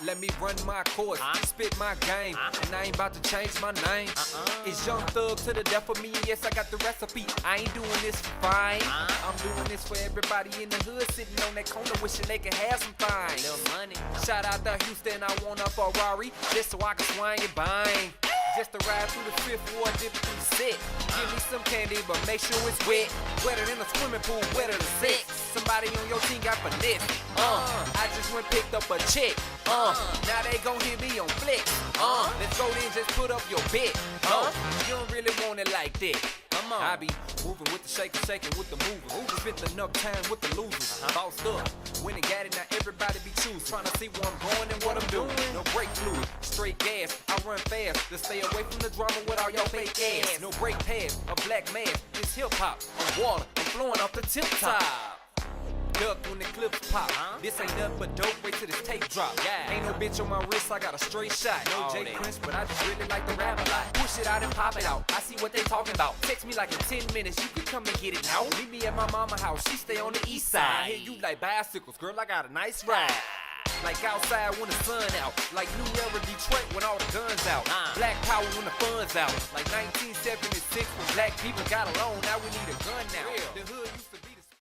Let me run my course, spit my game, and I ain't about to change my name. It's Young Thug to the death of me, and yes, I got the recipe. I ain't doing this for fame. I'm doing this for everybody in the hood, sitting on that corner wishing they could have some things. Little money. Shout out to Houston, I want a Ferrari, just so I can swing and bang. Just to ride through the fifth ward, dip through set. Give me some candy, but make sure it's wet. Wetter than a swimming pool, wetter than sex. Somebody on your team got finesse. I just went picked up a check. Now they gon' hit me on flex. Let's go then, just put up your bet. You don't really want it like that. Come on. I be moving with the shaking with the movers. Spent enough time with the losers. Bossed up, when and got it, now everybody be choosing. Trying to see where I'm going and what I'm doing. No brake fluid, straight gas. I run fast to stay away from the drama with all your fake ass. No brake pads, a black man. It's hip hop. I'm water, I'm flowing off the tip top. Duck when the clips pop. This ain't nothing but dope, wait till this tape drop. Ain't no bitch on my wrist, I got a straight shot. No J Prince, but I just really like to rap a lot. Push it out and pop it out, I see what they talking about. Text me like in 10 minutes, you can come and get it now. Meet me at my mama house, she stay on the east side. Hear you like bicycles, girl, I got a nice ride. Like outside when the sun out. Like New Era Detroit when all the guns out. Black power when the fun's out. Like 1976 when black people got alone, now we need a gun now. The hood